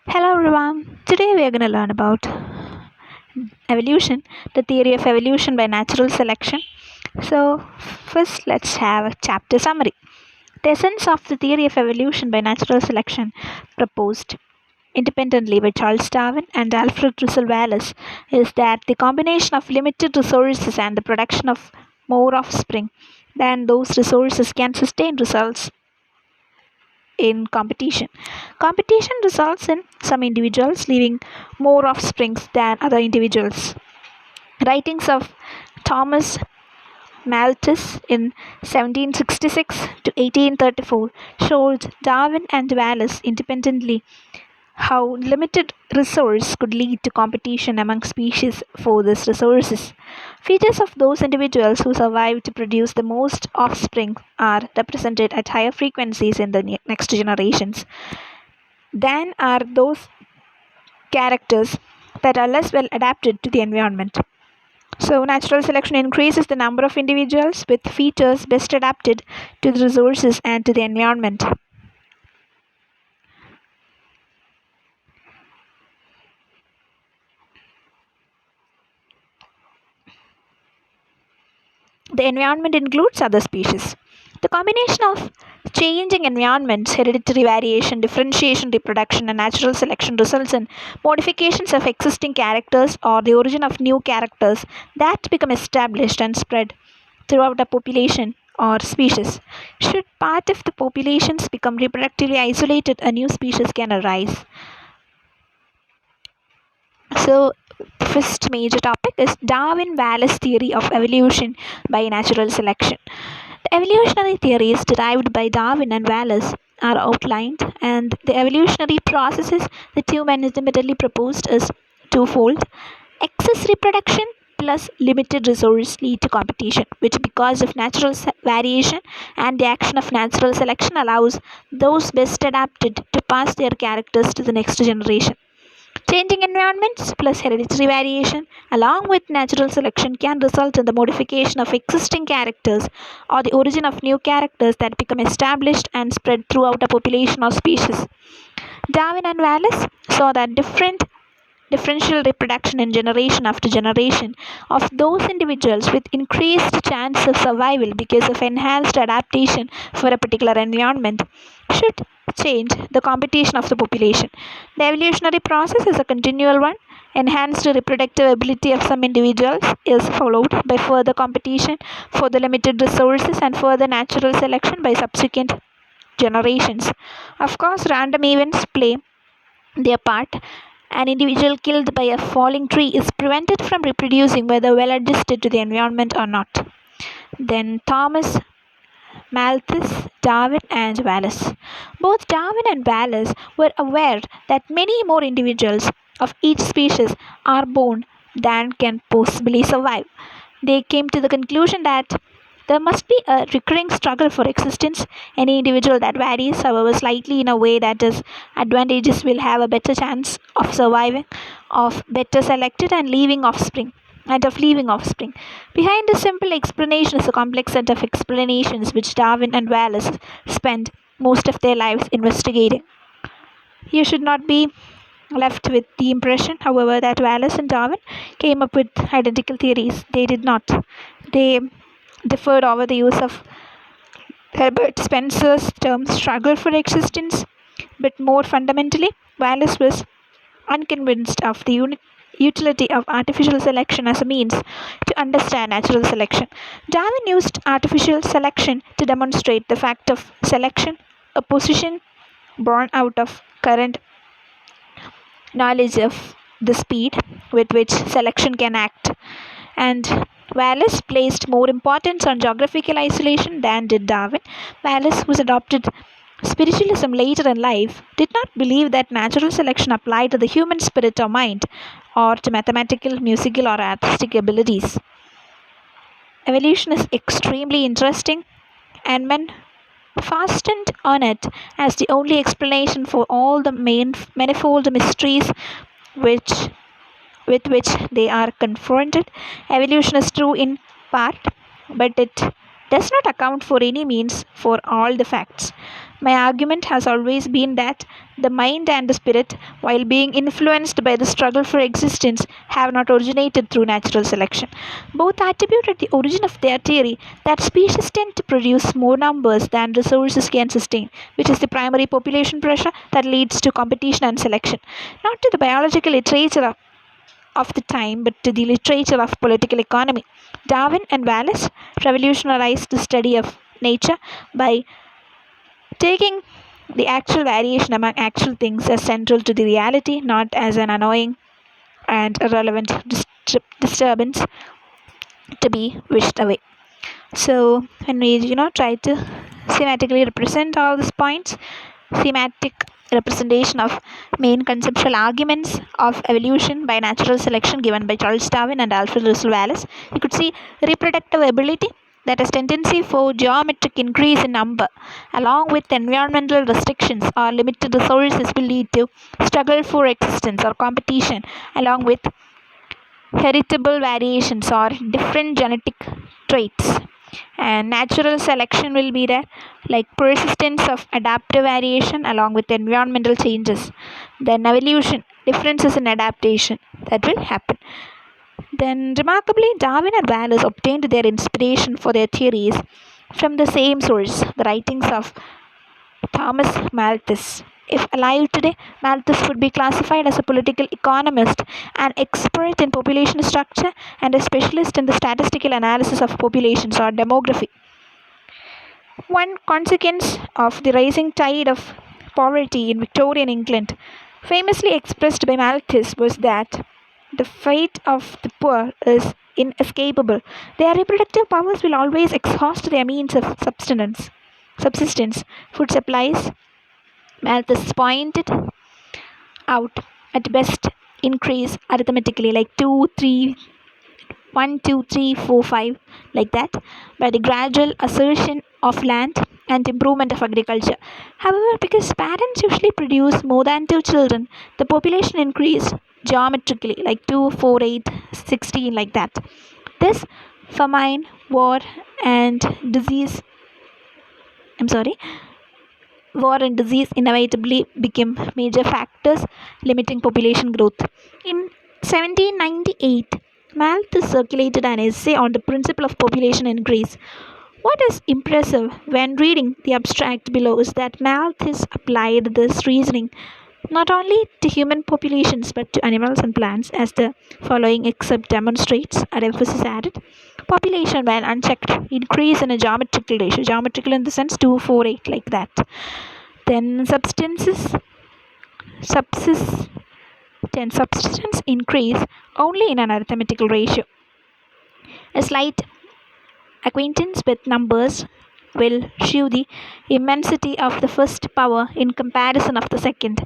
Hello everyone. Today we are going to learn about evolution, the theory of evolution by natural selection. So, first let's have a chapter summary. The essence of the theory of evolution by natural selection proposed independently by Charles Darwin and Alfred Russel Wallace is that the combination of limited resources and the production of more offspring than those resources can sustain results in competition. Competition results in some individuals leaving more offspring than other individuals. Writings of Thomas Malthus in 1766 to 1834 showed Darwin and Wallace independently how limited resource could lead to competition among species for these resources. Features of those individuals who survive to produce the most offspring are represented at higher frequencies in the next generations than are those characters that are less well adapted to the environment. So, natural selection increases the number of individuals with features best adapted to the resources and to the environment. The environment includes other species. The combination of changing environments, hereditary variation, differentiation, reproduction, and natural selection results in modifications of existing characters or the origin of new characters that become established and spread throughout a population or species. Should part of the populations become reproductively isolated, a new species can arise. So, the first major topic is Darwin Wallace theory of evolution by natural selection. The evolutionary theories derived by Darwin and Wallace are outlined, and the evolutionary processes the two men ultimately proposed is twofold. Excess reproduction plus limited resource lead to competition, which, because of natural variation and the action of natural selection, allows those best adapted to pass their characters to the next generation. Changing environments plus hereditary variation, along with natural selection, can result in the modification of existing characters or the origin of new characters that become established and spread throughout a population or species. Darwin and Wallace saw that differential reproduction in generation after generation of those individuals with increased chance of survival because of enhanced adaptation for a particular environment should change the competition of the population. The evolutionary process is a continual one. Enhanced reproductive ability of some individuals is followed by further competition for the limited resources and further natural selection by subsequent generations. Of course, random events play their part. An individual killed by a falling tree is prevented from reproducing whether well adjusted to the environment or not. Then Thomas Malthus, Darwin, and Wallace. Both Darwin and Wallace were aware that many more individuals of each species are born than can possibly survive. They came to the conclusion that there must be a recurring struggle for existence. Any individual that varies, however slightly, in a way that is advantageous will have a better chance of surviving, of better selected and leaving offspring. And of leaving offspring. Behind this simple explanation is a complex set of explanations which Darwin and Wallace spent most of their lives investigating. You should not be left with the impression, however, that Wallace and Darwin came up with identical theories. They did not. They differed over the use of Herbert Spencer's term struggle for existence, but more fundamentally, Wallace was unconvinced of the utility of artificial selection as a means to understand natural selection. Darwin used artificial selection to demonstrate the fact of selection, a position born out of current knowledge of the speed with which selection can act, and Wallace placed more importance on geographical isolation than did Darwin. Wallace, who adopted spiritualism later in life, did not believe that natural selection applied to the human spirit or mind, or to mathematical, musical, or artistic abilities. Evolution is extremely interesting, and men fastened on it as the only explanation for all the manifold mysteries which with which they are confronted. Evolution is true in part, but it does not account for any means for all the facts. My argument has always been that the mind and the spirit, while being influenced by the struggle for existence, have not originated through natural selection. Both attribute at the origin of their theory that species tend to produce more numbers than resources can sustain, which is the primary population pressure that leads to competition and selection. Not to the biological literature of the time, but to the literature of political economy. Darwin and Wallace revolutionized the study of nature by taking the actual variation among actual things as central to the reality, not as an annoying and irrelevant disturbance to be wished away. So when we try to thematically represent all these points, thematic representation of main conceptual arguments of evolution by natural selection given by Charles Darwin and Alfred Russel Wallace, you could see reproductive ability, that is tendency for geometric increase in number along with environmental restrictions or limited resources will lead to struggle for existence or competition along with heritable variations or different genetic traits. And natural selection will be there, like persistence of adaptive variation along with environmental changes. Then evolution, differences in adaptation that will happen. Then remarkably, Darwin and Wallace obtained their inspiration for their theories from the same source, the writings of Thomas Malthus. If alive today, Malthus would be classified as a political economist, an expert in population structure, and a specialist in the statistical analysis of populations or demography. One consequence of the rising tide of poverty in Victorian England, famously expressed by Malthus, was that the fate of the poor is inescapable. Their reproductive powers will always exhaust their means of subsistence, food supplies. Malthus pointed out at best increase arithmetically like 2, 3, 1, 2, 3, 4, 5, like that, by the gradual assertion of land and improvement of agriculture. However, because parents usually produce more than 2 children, the population increased geometrically like 2, 4, 8, 16, like that. This famine, war, and disease, I'm sorry, war and disease inevitably became major factors limiting population growth. In 1798, Malthus circulated an essay on the principle of population increase. What is impressive when reading the abstract below is that Malthus applied this reasoning not only to human populations but to animals and plants, as the following excerpt demonstrates. At emphasis added, population when unchecked increase in a geometrical ratio, geometrical in the sense 2, 4, 8, like that. Then subsistence increase only in an arithmetical ratio. A slight acquaintance with numbers will show the immensity of the first power in comparison of the second.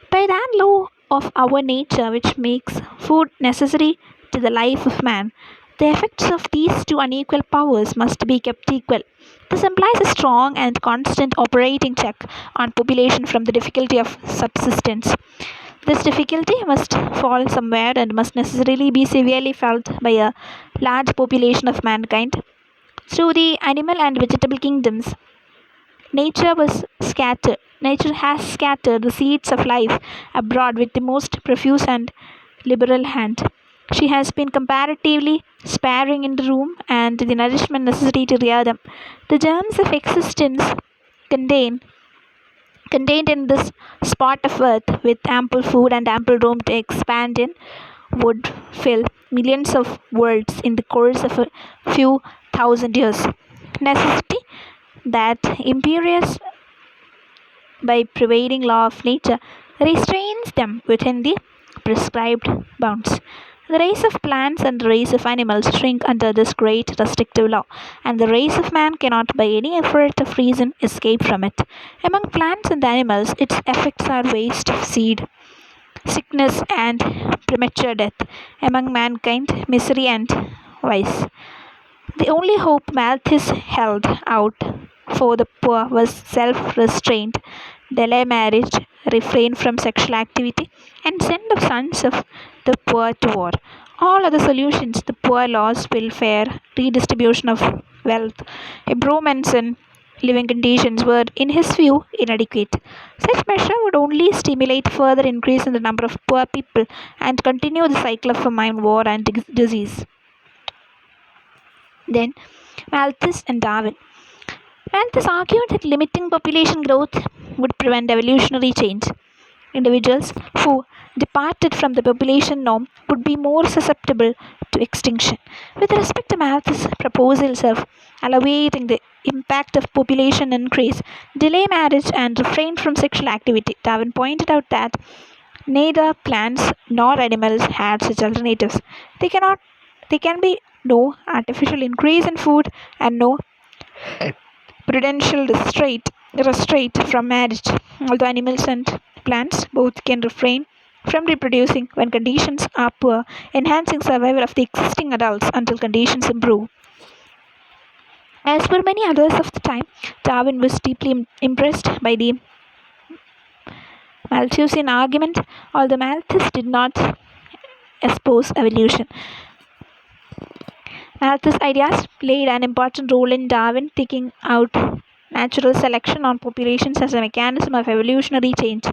By that law of our nature which makes food necessary to the life of man, the effects of these two unequal powers must be kept equal. This implies a strong and constant operating check on population from the difficulty of subsistence. This difficulty must fall somewhere and must necessarily be severely felt by a large population of mankind. Through the animal and vegetable kingdoms, nature has scattered the seeds of life abroad with the most profuse and liberal hand. She has been comparatively sparing in the room and the nourishment necessary to rear them. The germs of existence contained contained in this spot of earth with ample food and ample room to expand in would fill millions of worlds in the course of a few thousand years. Necessity that imperious by prevailing law of nature restrains them within the prescribed bounds. The race of plants and the race of animals shrink under this great restrictive law, and the race of man cannot by any effort of reason escape from it. Among plants and animals, its effects are waste of seed, sickness, and premature death. Among mankind, misery and vice. The only hope Malthus held out for the poor was self restraint, delay marriage, refrain from sexual activity, and send the sons of the poor to war. All other solutions, the poor laws, welfare, redistribution of wealth, improvements in living conditions were, in his view, inadequate. Such measure would only stimulate further increase in the number of poor people and continue the cycle of famine, war, and disease. Then, Malthus and Darwin. Malthus argued that limiting population growth would prevent evolutionary change. Individuals who departed from the population norm would be more susceptible to extinction. With respect to Malthus' proposals of alleviating the impact of population increase, delay marriage, and refrain from sexual activity, Darwin pointed out that neither plants nor animals had such alternatives. They can be no artificial increase in food and no prudential restraint from marriage. Although animals and plants both can refrain from reproducing when conditions are poor, enhancing survival of the existing adults until conditions improve. As for many others of the time, Darwin was deeply impressed by the Malthusian argument, although Malthus did not espouse evolution. Malthus' ideas played an important role in Darwin taking out natural selection on populations as a mechanism of evolutionary change.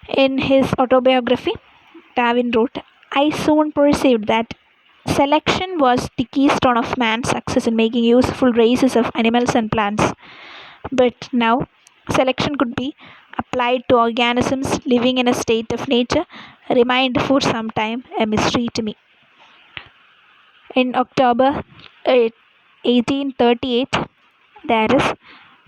In his autobiography, Darwin wrote, "I soon perceived that selection was the keystone of man's success in making useful races of animals and plants. But now, selection could be applied to organisms living in a state of nature remained for some time a mystery to me." In October 1838, that is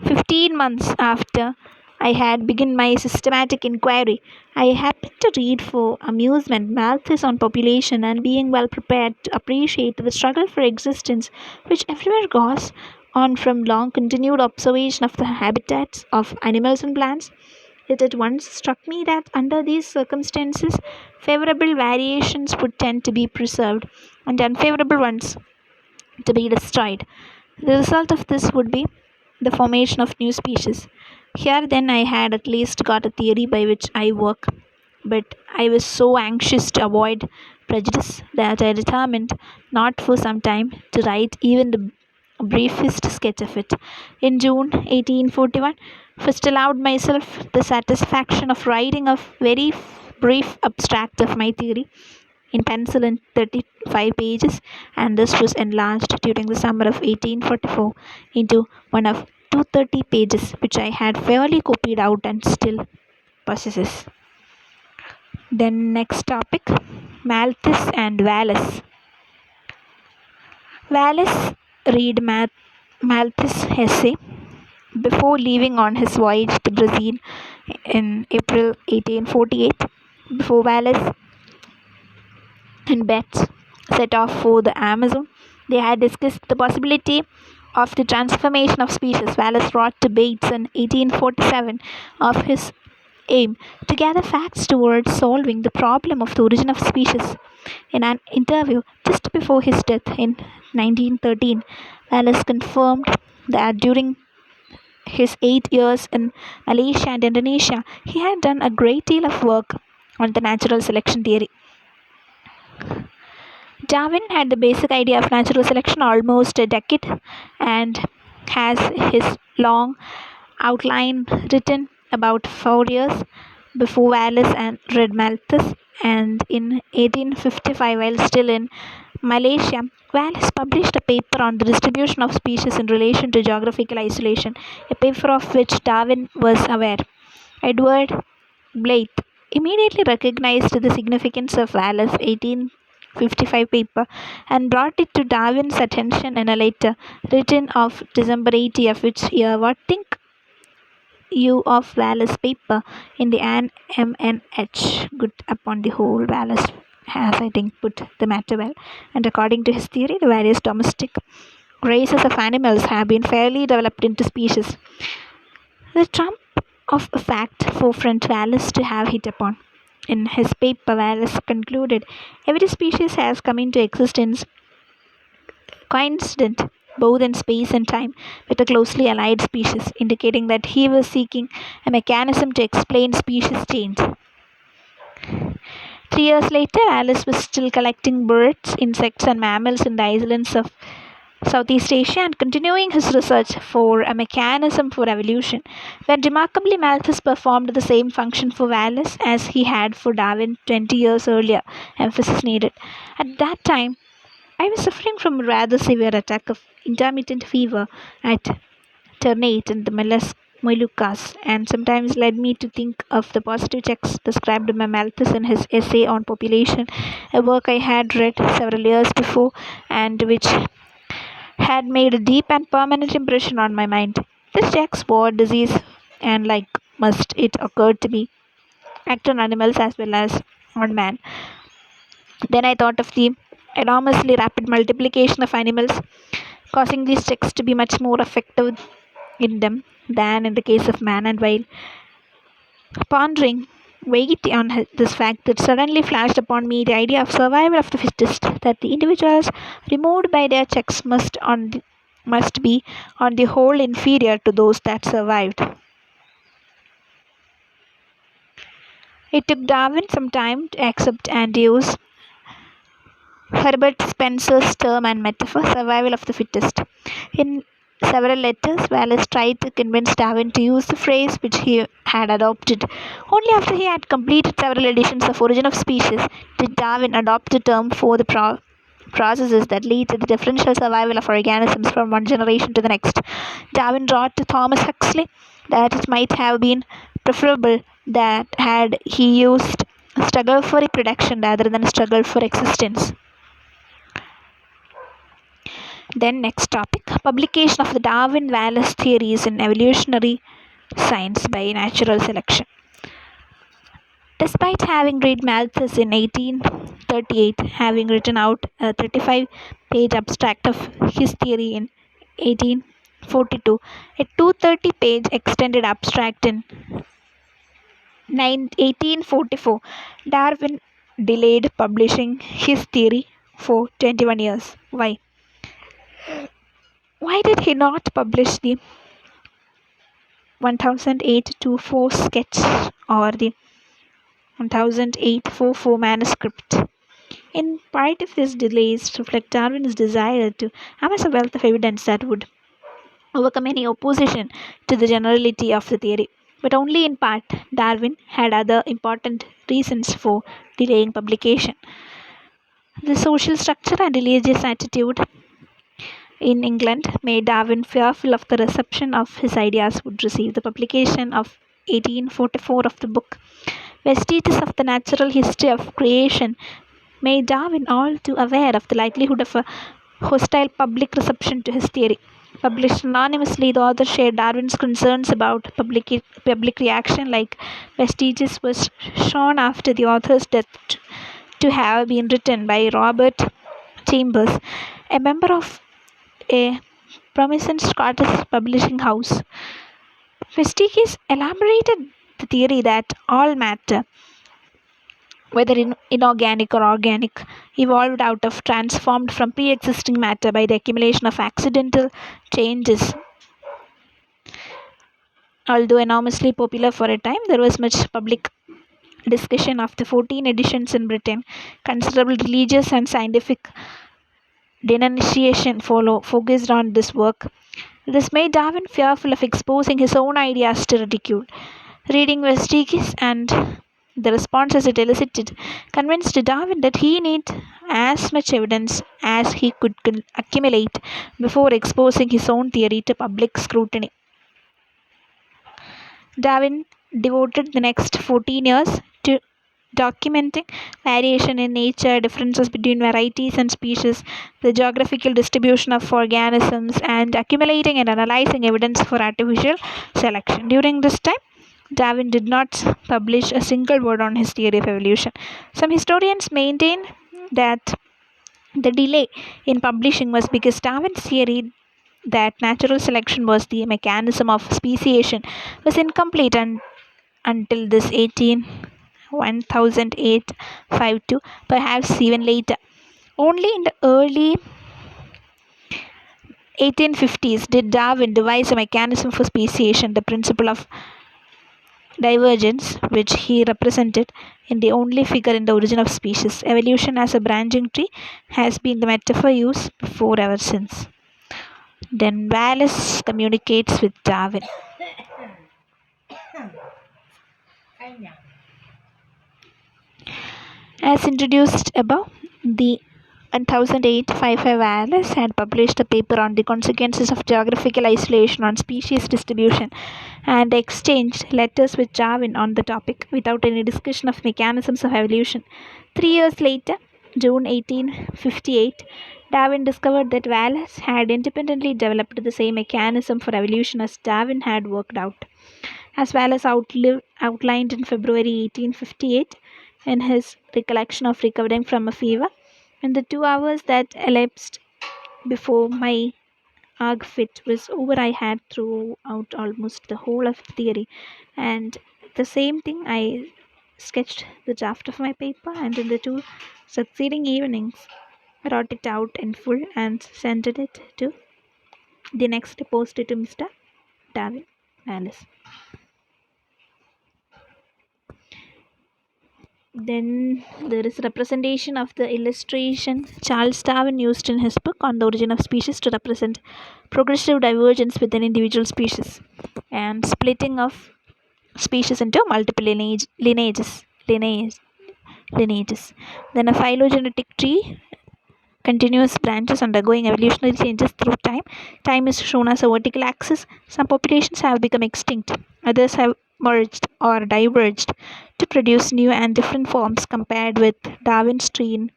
15 months after I had begun my systematic inquiry, I happened to read for amusement Malthus on population, and being well prepared to appreciate the struggle for existence which everywhere goes on from long continued observation of the habitats of animals and plants, it at once struck me that under these circumstances favorable variations would tend to be preserved and unfavorable ones to be destroyed. The result of this would be the formation of new species. Here then I had at least got a theory by which I work, but I was so anxious to avoid prejudice that I determined not for some time to write even the briefest sketch of it. In June 1841, first allowed myself the satisfaction of writing a very brief abstract of my theory in pencil in 35 pages, and this was enlarged during the summer of 1844 into one of 230 pages, which I had fairly copied out and still possesses. Then next topic, Malthus and Wallace. Wallace read Malthus' essay before leaving on his voyage to Brazil in April 1848. Before Wallace and Betts set off for the Amazon, they had discussed the possibility of the transformation of species. Wallace wrote to Bates in 1847 of his aim to gather facts towards solving the problem of the origin of species. In an interview just before his death in 1913, Wallace confirmed that during his 8 years in Malaysia and Indonesia, he had done a great deal of work on the natural selection theory. Darwin had the basic idea of natural selection almost a decade and has his long outline written about 4 years before Wallace and read Malthus, and in 1855, while still in Malaysia, Wallace published a paper on the distribution of species in relation to geographical isolation, a paper of which Darwin was aware. Edward Blyth immediately recognized the significance of Wallace's 1855 paper and brought it to Darwin's attention in a letter written of December 80 of which year. What think you of Wallace's paper in the NMNH? Good upon the whole, Wallace has, I think, put the matter well, and according to his theory, the various domestic races of animals have been fairly developed into species. The trump of a fact forefront Wallace to have hit upon. In his paper, Wallace concluded, every species has come into existence coincident both in space and time with a closely allied species, indicating that he was seeking a mechanism to explain species change. 3 years later, Wallace was still collecting birds, insects, and mammals in the islands of Southeast Asia and continuing his research for a mechanism for evolution, when remarkably Malthus performed the same function for Wallace as he had for Darwin 20 years earlier. Emphasis needed. At that time, I was suffering from a rather severe attack of intermittent fever at Ternate in the Moluccas, and sometimes led me to think of the positive checks described by Malthus in his essay on population, a work I had read several years before and which had made a deep and permanent impression on my mind. This checks what disease and like must it occur to be act on animals as well as on man. Then I thought of the enormously rapid multiplication of animals, causing these checks to be much more effective in them than in the case of man, and while pondering weight on this fact, that suddenly flashed upon me the idea of survival of the fittest, that the individuals removed by their checks must be on the whole inferior to those that survived. It took Darwin some time to accept and use Herbert Spencer's term and metaphor, survival of the fittest. In several letters, Wallace tried to convince Darwin to use the phrase which he had adopted. Only after he had completed several editions of Origin of Species did Darwin adopt the term for the processes that lead to the differential survival of organisms from one generation to the next. Darwin wrote to Thomas Huxley that it might have been preferable that had he used struggle for reproduction rather than struggle for existence. Then next topic, publication of the Darwin-Wallace theories in evolutionary science by natural selection. Despite having read Malthus in 1838, having written out a 35-page abstract of his theory in 1842, a 230-page extended abstract in 1844, Darwin delayed publishing his theory for 21 years. Why? Why did he not publish the 1008-24 sketch or the 1008-44 manuscript? In part of these delays reflect Darwin's desire to amass a wealth of evidence that would overcome any opposition to the generality of the theory. But only in part, Darwin had other important reasons for delaying publication. The social structure and religious attitude in England made Darwin fearful of the reception of his ideas would receive. The publication of 1844 of the book Vestiges of the Natural History of Creation made Darwin all too aware of the likelihood of a hostile public reception to his theory. Published anonymously, the author shared Darwin's concerns about public reaction. Like Vestiges was shown after the author's death to have been written by Robert Chambers, a member of a prominent Scottish publishing house. Vestiges elaborated the theory that all matter, whether inorganic or organic, evolved out of transformed from pre-existing matter by the accumulation of accidental changes. Although enormously popular for a time, there was much public discussion of the 14 editions in Britain. Considerable religious and scientific denunciation focused on this work. This made Darwin fearful of exposing his own ideas to ridicule. Reading Vestiges and the responses it elicited convinced Darwin that he needed as much evidence as he could accumulate before exposing his own theory to public scrutiny. Darwin devoted the next 14 years to documenting variation in nature, differences between varieties and species, the geographical distribution of organisms, and accumulating and analyzing evidence for artificial selection. During this time, Darwin did not publish a single word on his theory of evolution. Some historians maintain that the delay in publishing was because Darwin's theory that natural selection was the mechanism of speciation was incomplete until this 1008-52, perhaps even later. Only in the early 1850s did Darwin devise a mechanism for speciation, the principle of divergence, which he represented in the only figure in the Origin of Species. Evolution as a branching tree has been the metaphor used before ever since. Then Wallace communicates with Darwin. As introduced above, the 1855 Wallace had published a paper on the consequences of geographical isolation on species distribution and exchanged letters with Darwin on the topic without any discussion of mechanisms of evolution. 3 years later, June 1858, Darwin discovered that Wallace had independently developed the same mechanism for evolution as Darwin had worked out. As Wallace outlined in February 1858 in his recollection of recovering from a fever, in the 2 hours that elapsed before my ague fit was over, I had thrown out almost the whole of the theory, and the same thing I sketched the draft of my paper, and in the 2 succeeding evenings wrote it out in full and sent it to the next posted to Mr. Darwin Wallace. Then there is representation of the illustration Charles Darwin used in his book on the origin of species to represent progressive divergence within individual species and splitting of species into multiple lineages. Then a phylogenetic tree, continuous branches undergoing evolutionary changes through time. Time is shown as a vertical axis. Some populations have become extinct, others have merged or diverged to produce new and different forms compared with Darwin's tree in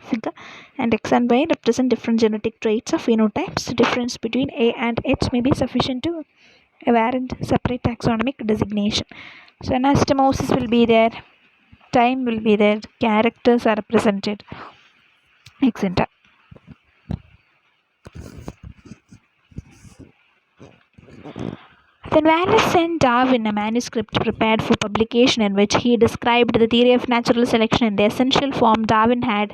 figure, and X and Y represent different genetic traits of phenotypes. The difference between A and H may be sufficient to warrant separate taxonomic designation. So anastomosis will be there, time will be there, characters are represented, etc. Then Wallace sent Darwin a manuscript prepared for publication in which he described the theory of natural selection in the essential form Darwin had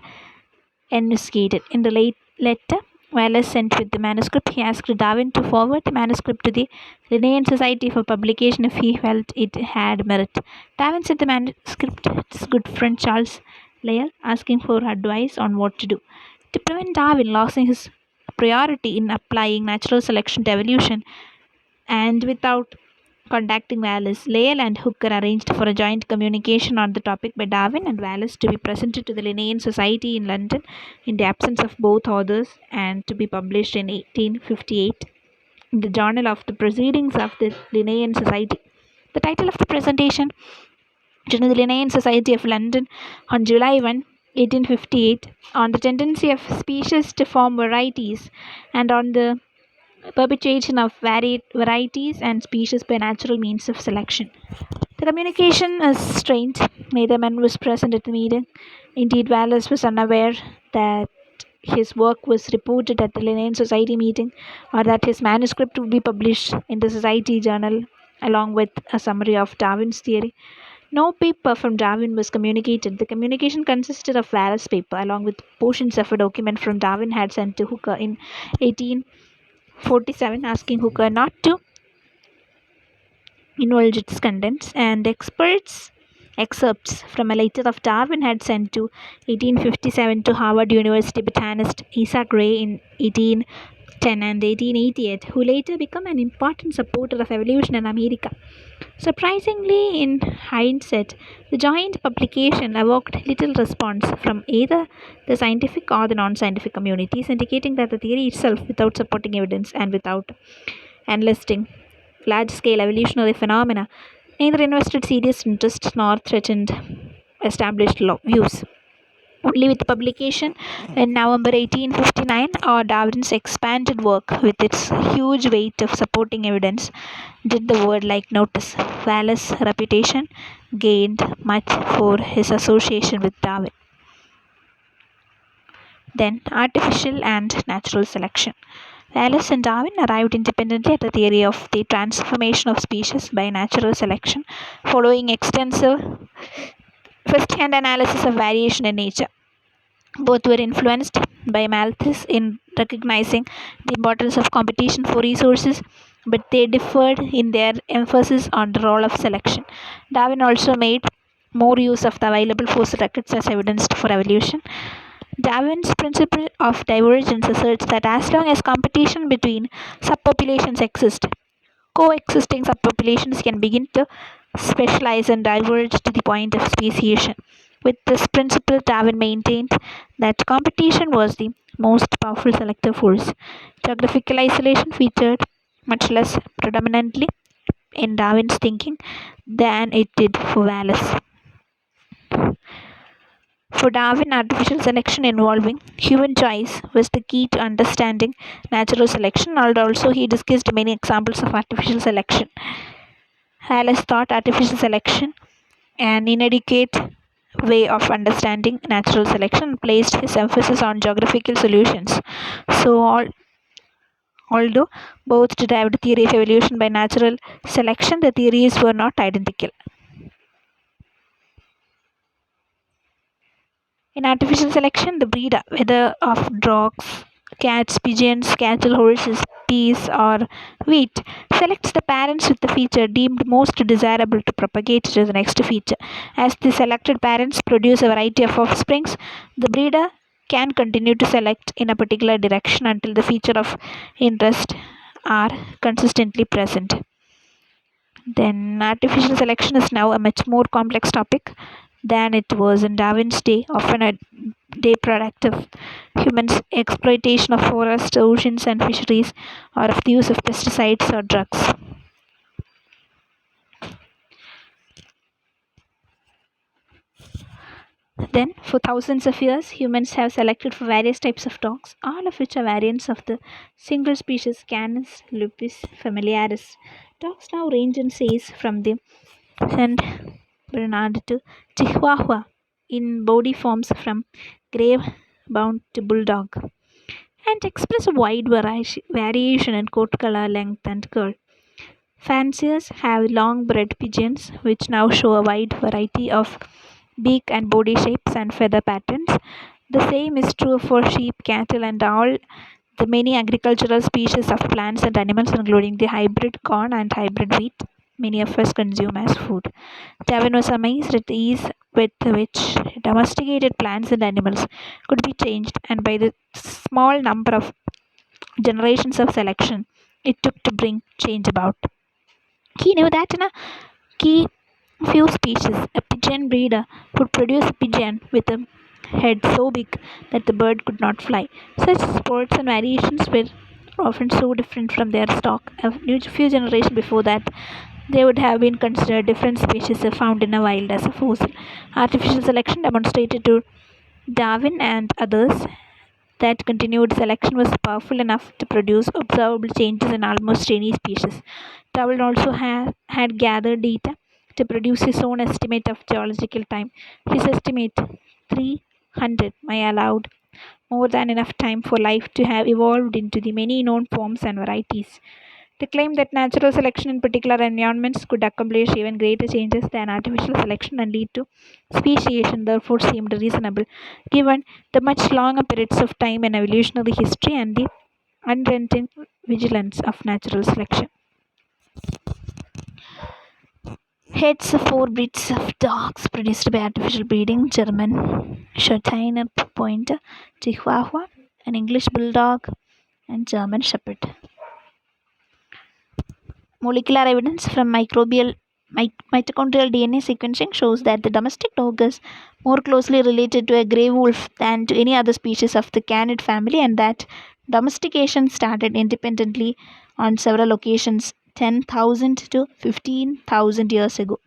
enunciated. In the letter Wallace sent with the manuscript, he asked Darwin to forward the manuscript to the Linnean Society for publication if he felt it had merit. Darwin sent the manuscript to his good friend Charles Lyell, asking for advice on what to do. To prevent Darwin losing his priority in applying natural selection to evolution, and without contacting Wallace, Lyell and Hooker arranged for a joint communication on the topic by Darwin and Wallace to be presented to the Linnean Society in London in the absence of both authors and to be published in 1858 in the Journal of the Proceedings of the Linnean Society. The title of the presentation to the Linnean Society of London on July 1, 1858, on the tendency of species to form varieties and on the perpetuation of varieties and species by natural means of selection. The communication is strained. Neither man was present at the meeting. Indeed, Wallace was unaware that his work was reported at the Linnean Society meeting or that his manuscript would be published in the Society Journal along with a summary of Darwin's theory. No paper from Darwin was communicated. The communication consisted of Wallace's paper along with portions of a document from Darwin had sent to Hooker in 1847 asking Hooker not to indulge its contents, and excerpts from a letter of Darwin had sent to 1857 to Harvard University botanist Isaac Gray in 1810 and 1888, who later became an important supporter of evolution in America. Surprisingly, in hindsight, the joint publication evoked little response from either the scientific or the non-scientific communities, indicating that the theory itself, without supporting evidence and without enlisting large-scale evolutionary phenomena, neither invested serious interest nor threatened established views. Only with publication in November 1859, Darwin's expanded work, with its huge weight of supporting evidence, did the world notice. Wallace's reputation gained much for his association with Darwin. Then, artificial and natural selection. Wallace and Darwin arrived independently at the theory of the transformation of species by natural selection, following extensive first-hand analysis of variation in nature. Both were influenced by Malthus in recognizing the importance of competition for resources, but they differed in their emphasis on the role of selection. Darwin also made more use of the available fossil records as evidence for evolution. Darwin's principle of divergence asserts that as long as competition between subpopulations exists, coexisting subpopulations can begin to specialize and diverge to the point of speciation. With this principle, Darwin maintained that competition was the most powerful selective force. Geographical isolation featured much less predominantly in Darwin's thinking than it did for Wallace. For Darwin, artificial selection involving human choice was the key to understanding natural selection, and also he discussed many examples of artificial selection. Wallace thought artificial selection an inadequate way of understanding natural selection and placed his emphasis on geographical solutions. So, although both derived theory of evolution by natural selection, the theories were not identical. In artificial selection, the breeder, whether of dogs, cats, pigeons, cattle, horses, peas, or wheat, selects the parents with the feature deemed most desirable to propagate to the next feature. As the selected parents produce a variety of offsprings, the breeder can continue to select in a particular direction until the feature of interest are consistently present. Then, artificial selection is now a much more complex topic than it was in Darwin's day, often a day product of humans' exploitation of forests, oceans, and fisheries, or of the use of pesticides or drugs. Then, for thousands of years, humans have selected for various types of dogs, all of which are variants of the single species Canis lupus familiaris. Dogs now range in size from the Saint Bernard to Chihuahua in body forms from grave bound to bulldog and express a wide variation in coat color, length, and curl. Fanciers have long bred pigeons, which now show a wide variety of beak and body shapes and feather patterns. The same is true for sheep, cattle, and all the many agricultural species of plants and animals, including the hybrid corn and hybrid wheat, many of us consume as food. Darwin was amazed at the ease with which domesticated plants and animals could be changed, and by the small number of generations of selection it took to bring change about. He knew that in a key few species, a pigeon breeder could produce a pigeon with a head so big that the bird could not fly. Such sports and variations were often so different from their stock. A few generations before that, they would have been considered different species if found in the wild as a fossil. Artificial selection demonstrated to Darwin and others that continued selection was powerful enough to produce observable changes in almost any species. Darwin also had gathered data to produce his own estimate of geological time. His estimate, 300, may allowed more than enough time for life to have evolved into the many known forms and varieties. The claim that natural selection in particular environments could accomplish even greater changes than artificial selection and lead to speciation therefore seemed reasonable, given the much longer periods of time in evolutionary history and the unrelenting vigilance of natural selection. Heads of four breeds of dogs produced by artificial breeding: German Schotteiner Pointer, Chihuahua, an English Bulldog, and German Shepherd. Molecular evidence from mitochondrial DNA sequencing shows that the domestic dog is more closely related to a grey wolf than to any other species of the canid family, and that domestication started independently on several occasions 10,000 to 15,000 years ago.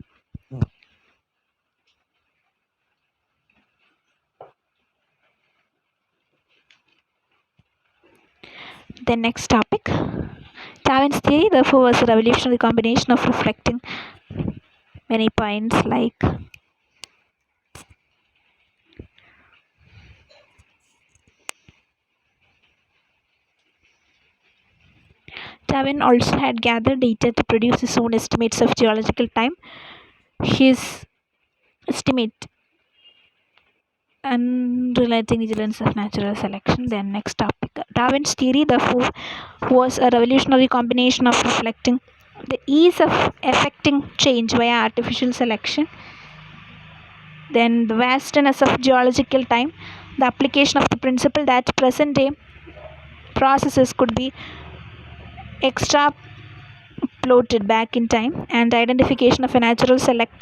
The next topic, Darwin's theory, therefore, was a revolutionary combination of reflecting many points like Darwin also had gathered data to produce his own estimates of geological time. His estimate unrelating vigilance of natural selection. Then next topic, Darwin's theory, therefore, was a revolutionary combination of reflecting the ease of effecting change via artificial selection, then the vastness of geological time, The application of the principle that present day processes could be extrapolated back in time, and the identification of a natural selective